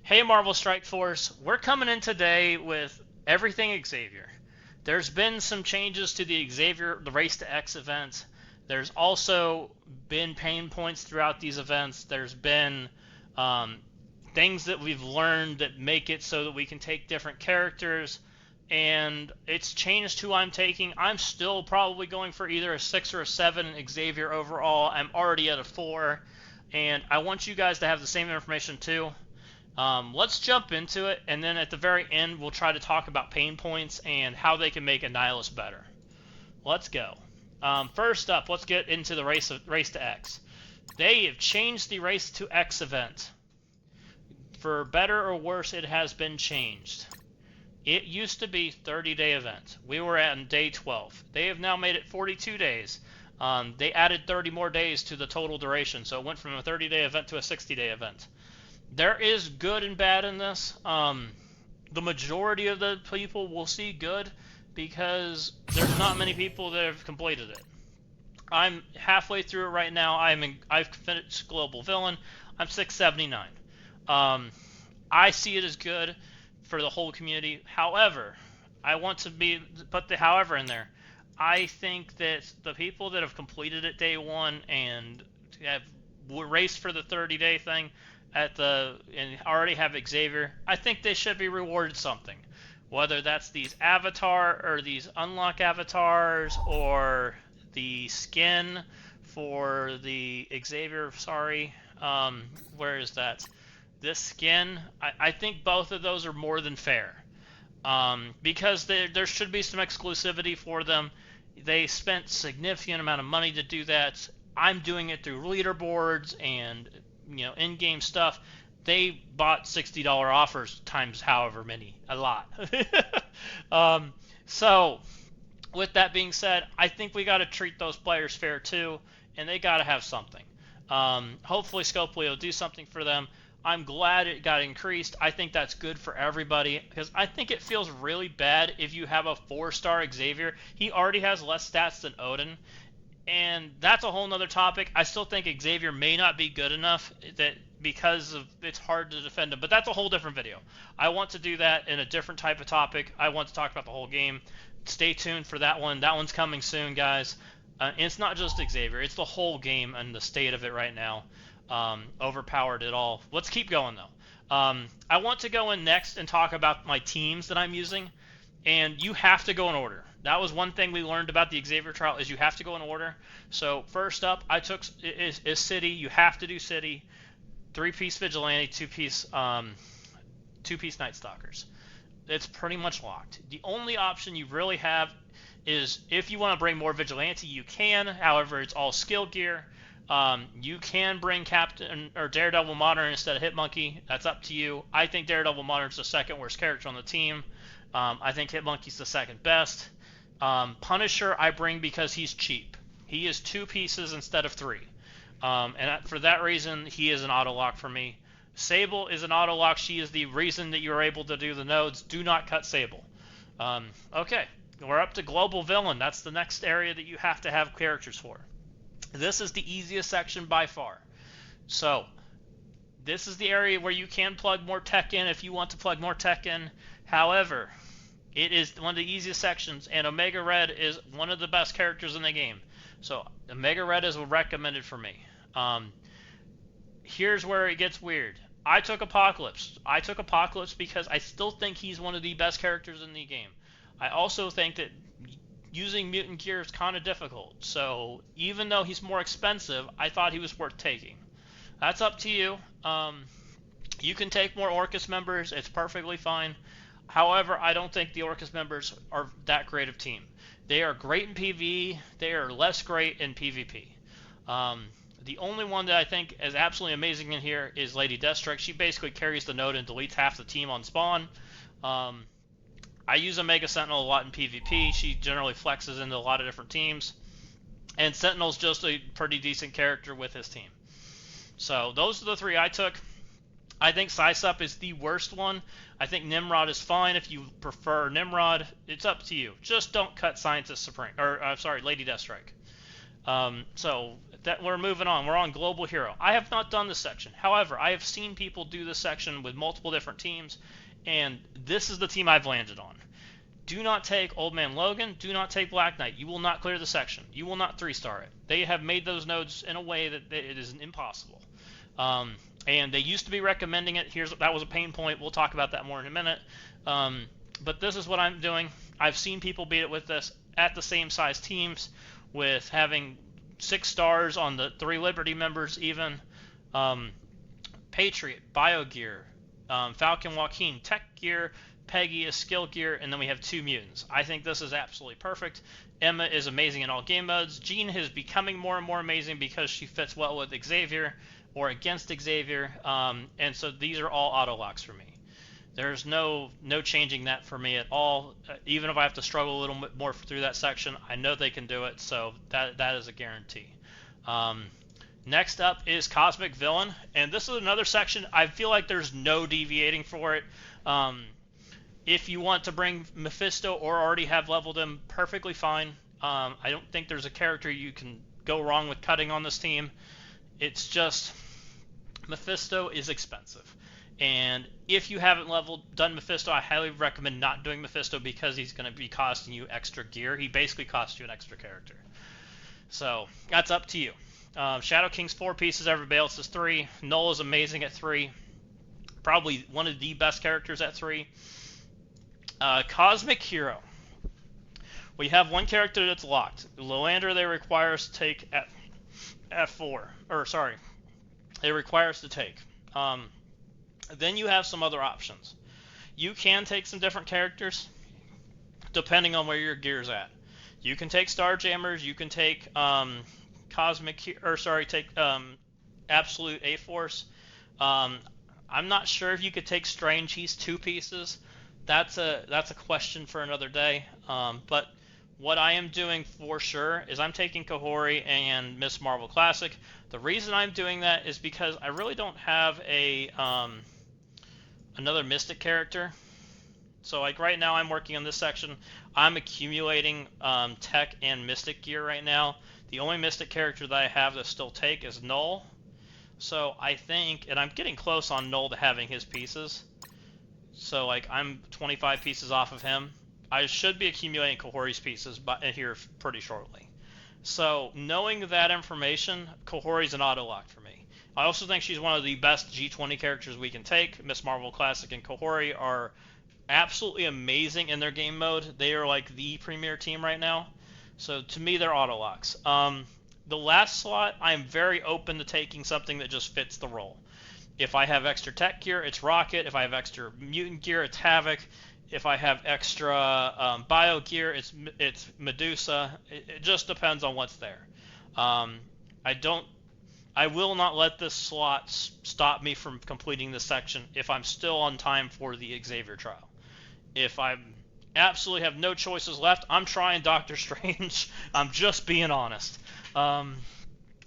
Hey Marvel Strike Force, we're coming in today with everything Xavier. There's been some changes to the Xavier, the Race to X event. There's also been pain points throughout these events. There's been um, things that we've learned that make it so that we can take different characters, and it's changed who I'm taking. I'm still probably going for either a 6 or a 7 Xavier overall. I'm already at a 4, and I want you guys to have the same information too. Let's jump into it, and then at the very end, we'll try to talk about pain points and how they can make annihilus better. Let's go. First up, let's get into the race to X. They have changed the race to X event. For better or worse, it has been changed. It used to be 30-day event. We were at day 12. They have now made it 42 days. They added 30 more days to the total duration, so it went from a 30-day event to a 60-day event. There is good and bad in this. The majority of the people will see good because there's not many people that have completed it. I'm halfway through it right now. I've finished Global Villain. I'm 679. I see it as good for the whole community. However, I want to put the however in there. I think that the people that have completed it day one and have raced for the 30-day thing and already have Xavier, I think they should be rewarded something. Whether that's these these unlock avatars or the skin for the Xavier, where is that? This skin, I think both of those are more than fair. Because there should be some exclusivity for them. They spent significant amount of money to do that. I'm doing it through leaderboards and in-game stuff. They bought $60 offers times however many, a lot. So with that being said, I think we got to treat those players fair too, and they got to have something. Hopefully Scopely will do something for them. I'm glad it got increased. I think that's good for everybody because I think it feels really bad if you have a 4-star Xavier. He already has less stats than Odin, and that's a whole nother topic. I still think Xavier may not be good enough because it's hard to defend him, but that's a whole different video. I want to do that in a different type of topic. I want to talk about the whole game. Stay tuned for that one. That one's coming soon, guys. It's not just Xavier. It's the whole game and the state of it right now. Overpowered it all. Let's keep going though. I want to go in next and talk about my teams that I'm using, and you have to go in order. That was one thing we learned about the Xavier trial is you have to go in order. So first up, I took is City. You have to do City, 3-piece Vigilante, 2-piece Night Stalkers. It's pretty much locked. The only option you really have is if you want to bring more Vigilante, you can. However, it's all skill gear. You can bring Captain or Daredevil Modern instead of Hitmonkey. That's up to you. I think Daredevil Modern's the second worst character on the team. I think Hitmonkey's the second best. Punisher I bring because he's cheap. He is 2 pieces instead of 3. And for that reason, he is an auto lock for me. Sable is an auto lock. She is the reason that you're able to do the nodes. Do not cut Sable. Okay, we're up to Global Villain. That's the next area that you have to have characters for. This is the easiest section by far. So this is the area where you can plug more tech in if you want to plug more tech in. However, it is one of the easiest sections, and Omega Red is one of the best characters in the game. So Omega Red is recommended for me. Here's where it gets weird. I took Apocalypse. I took Apocalypse because I still think he's one of the best characters in the game. I also think that using mutant gear is kind of difficult. So even though he's more expensive, I thought he was worth taking. That's up to you. You can take more Orcus members. It's perfectly fine. However, I don't think the Orcus members are that great of team. They are great in PvE. They are less great in PvP. The only one that I think is absolutely amazing in here is Lady Deathstrike. She basically carries the node and deletes half the team on spawn. I use Omega Sentinel a lot in PvP. She generally flexes into a lot of different teams. And Sentinel's just a pretty decent character with his team. So those are the 3 I took. I think Sisup is the worst one. I think Nimrod is fine if you prefer Nimrod. It's up to you. Just don't cut Scientist Supreme, or Lady Deathstrike. So that we're moving on. We're on Global Hero. I have not done this section. However, I have seen people do this section with multiple different teams, and this is the team I've landed on. Do not take Old Man Logan. Do not take Black Knight. You will not clear the section. You will not 3-star it. They have made those nodes in a way that it is impossible. And they used to be recommending it. That was a pain point. We'll talk about that more in a minute. But this is what I'm doing. I've seen people beat it with this at the same size teams, with having 6 stars on the 3 Liberty members even. Patriot, Biogear, Falcon Joaquin, Tech Gear, Peggy is Skill Gear, and then we have 2 mutants. I think this is absolutely perfect. Emma is amazing in all game modes. Jean is becoming more and more amazing because she fits well with Xavier or against Xavier, and so these are all auto locks for me. There's no changing that for me at all. Even if I have to struggle a little bit more through that section, I know they can do it, so that is a guarantee. Next up is Cosmic Villain, and this is another section. I feel like there's no deviating for it. If you want to bring Mephisto or already have leveled him, perfectly fine. I don't think there's a character you can go wrong with cutting on this team. It's just Mephisto is expensive. And if you haven't done Mephisto, I highly recommend not doing Mephisto because he's going to be costing you extra gear. He basically costs you an extra character. So that's up to you. Shadow King's 4 pieces, everybody else is 3. Null is amazing at 3. Probably one of the best characters at 3. Cosmic Hero. We have one character that's locked. Loander, they require us to take at 4. Or, sorry. They require us to take. Then you have some other options. You can take some different characters depending on where your gear's at. You can take Starjammers. You can take Absolute A-Force. I'm not sure if you could take Strange. He's 2 pieces. That's a question for another day. But what I am doing for sure is I'm taking Kahori and Miss Marvel Classic. The reason I'm doing that is because I really don't have another Mystic character. So like right now I'm working on this section. I'm accumulating Tech and Mystic gear right now. The only Mystic character that I have to still take is Null. So I think, and I'm getting close on Null to having his pieces. So like I'm 25 pieces off of him. I should be accumulating Kahori's pieces here pretty shortly. So knowing that information, Kahori's an auto lock for me. I also think she's one of the best G20 characters we can take. Miss Marvel Classic and Kahori are absolutely amazing in their game mode. They are like the premier team right now. So to me, they're auto locks. The last slot, I'm very open to taking something that just fits the role. If I have extra Tech gear, it's Rocket. If I have extra Mutant gear, it's Havoc. If I have extra Bio gear, it's Medusa. It just depends on what's there. I will not let this slot stop me from completing this section if I'm still on time for the Xavier trial. If I absolutely have no choices left, I'm trying Doctor Strange. I'm just being honest.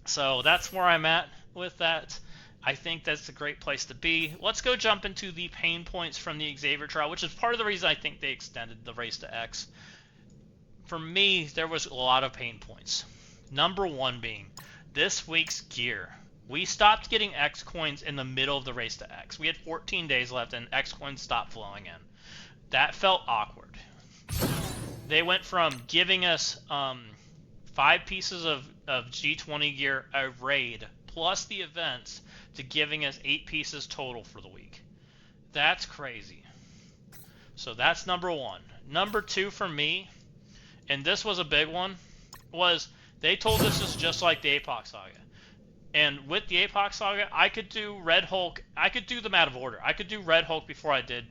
So that's where I'm at with that. I think that's a great place to be. Let's go jump into the pain points from the Xavier trial, which is part of the reason I think they extended the race to X. For me, there was a lot of pain points. Number 1 being this week's gear. We stopped getting X coins in the middle of the race to X. We had 14 days left and X coins stopped flowing in. That felt awkward. They went from giving us 5 pieces of G20 gear a raid plus the events to giving us 8 pieces total for the week. That's crazy. So that's number 1. Number 2 for me, and this was a big one, was they told us this is just like the APOC Saga. And with the APOC Saga, I could do Red Hulk. I could do them out of order. I could do Red Hulk before I did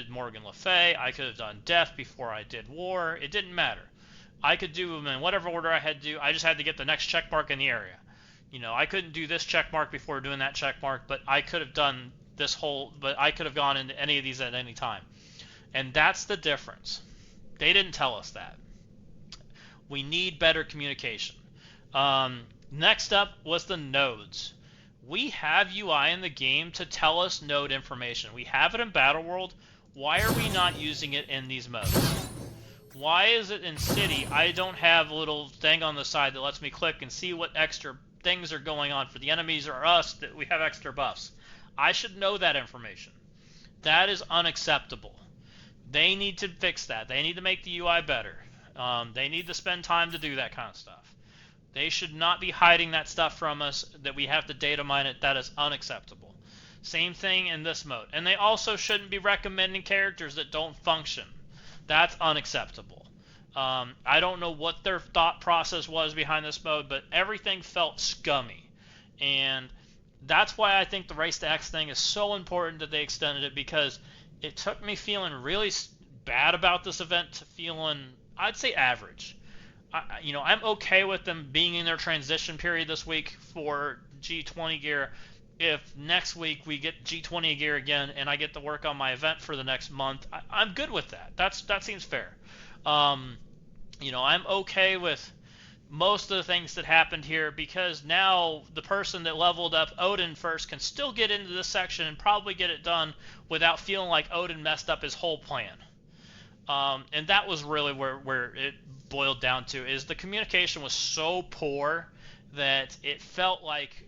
Morgan Le Fay. I could have done Death before I did War. It didn't matter. I could do them in whatever order I had to do. I just had to get the next check mark in the area. You know, I couldn't do this check mark before doing that check mark, but I could have done but I could have gone into any of these at any time. And that's the difference. They didn't tell us that. We need better communication. Next up was the nodes. We have UI in the game to tell us node information. We have it in Battle World. Why are we not using it in these modes? Why is it in City I don't have a little thing on the side that lets me click and see what extra things are going on for the enemies or us that we have extra buffs? I should know that information. That is unacceptable. They need to fix that. They need to make the UI better. They need to spend time to do that kind of stuff. They should not be hiding that stuff from us, that we have to data mine it. That is unacceptable. Same thing in this mode. And they also shouldn't be recommending characters that don't function. That's unacceptable. I don't know what their thought process was behind this mode, but everything felt scummy. And that's why I think the Race to X thing is so important that they extended it, because it took me feeling really bad about this event to feeling, I'd say, average. I'm okay with them being in their transition period this week for G20 gear. If next week we get G20 gear again and I get to work on my event for the next month, I'm good with that. That seems fair. I'm okay with most of the things that happened here, because now the person that leveled up Odin first can still get into this section and probably get it done without feeling like Odin messed up his whole plan. And that was really where it boiled down to, is the communication was so poor that it felt like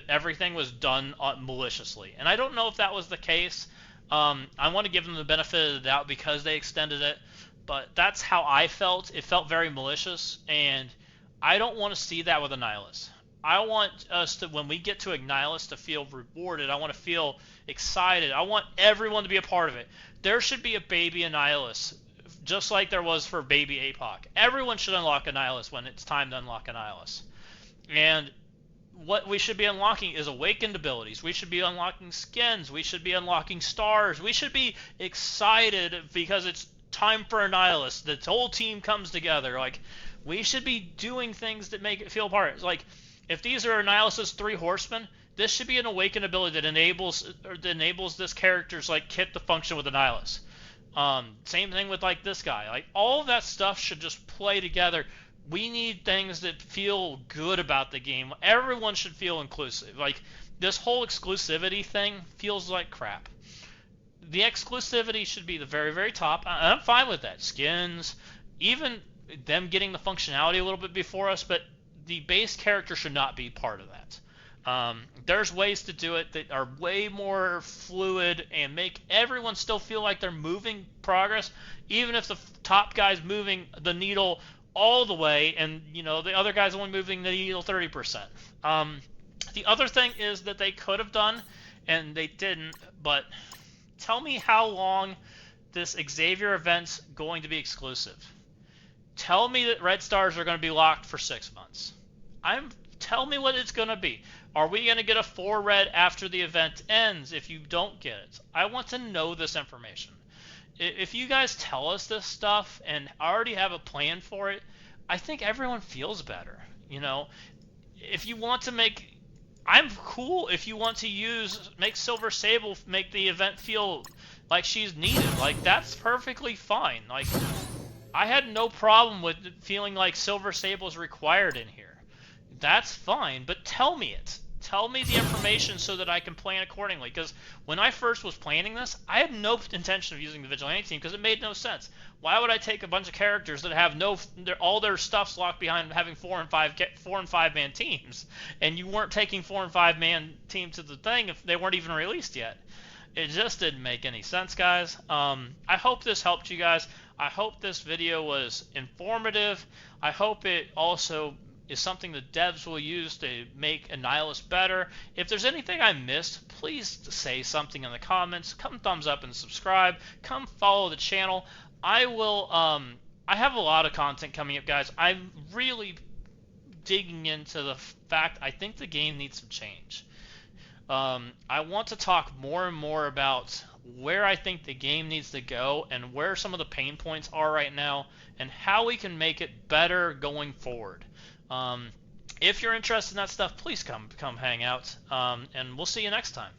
everything was done maliciously. And I don't know if that was the case. I want to give them the benefit of the doubt because they extended it, but that's how I felt. It felt very malicious, and I don't want to see that with Annihilus. I want us to, when we get to Annihilus, to feel rewarded. I want to feel excited. I want everyone to be a part of it. There should be a baby Annihilus, just like there was for baby APOC. Everyone should unlock Annihilus when it's time to unlock Annihilus. And what we should be unlocking is awakened abilities. We should be unlocking skins. We should be unlocking stars. We should be excited because it's time for Annihilus. The whole team comes together. Like, we should be doing things that make it feel part. Like, if these are Annihilus's 3 horsemen, this should be an awakened ability that enables this character's like kit to function with Annihilus. Same thing with like this guy. Like, all of that stuff should just play together. We need things that feel good about the game. Everyone should feel inclusive. Like, this whole exclusivity thing feels like crap. The exclusivity should be the very, very top. I'm fine with that. Skins, even them getting the functionality a little bit before us, but the base character should not be part of that. There's ways to do it that are way more fluid and make everyone still feel like they're moving progress, even if the top guy's moving the needle all the way and the other guy's only moving the needle 30%. The other thing is that they could have done, and they didn't, but tell me how long this Xavier event's going to be exclusive. Tell me that red stars are going to be locked for 6 months. Tell me what it's going to be. Are we going to get a 4 red after the event ends if you don't get it? I want to know this information. If you guys tell us this stuff and already have a plan for it, I think everyone feels better. If you want to make... I'm cool if you want to make Silver Sable make the event feel like she's needed. Like, that's perfectly fine. Like, I had no problem with feeling like Silver Sable is required in here. That's fine, but tell me it. Tell me the information so that I can plan accordingly. Because when I first was planning this, I had no intention of using the Vigilante team because it made no sense. Why would I take a bunch of characters that have all their stuff's locked behind having 4 and 5 man teams, and you weren't taking 4 and 5 man team to the thing if they weren't even released yet? It just didn't make any sense, guys. I hope this helped you guys. I hope this video was informative. I hope it also is something the devs will use to make Annihilus better. If there's anything I missed, please say something in the comments. Come thumbs up and subscribe. Come follow the channel. I have a lot of content coming up, guys. I'm really digging into the fact I think the game needs some change. I want to talk more and more about where I think the game needs to go and where some of the pain points are right now and how we can make it better going forward. If you're interested in that stuff, please come hang out, and we'll see you next time.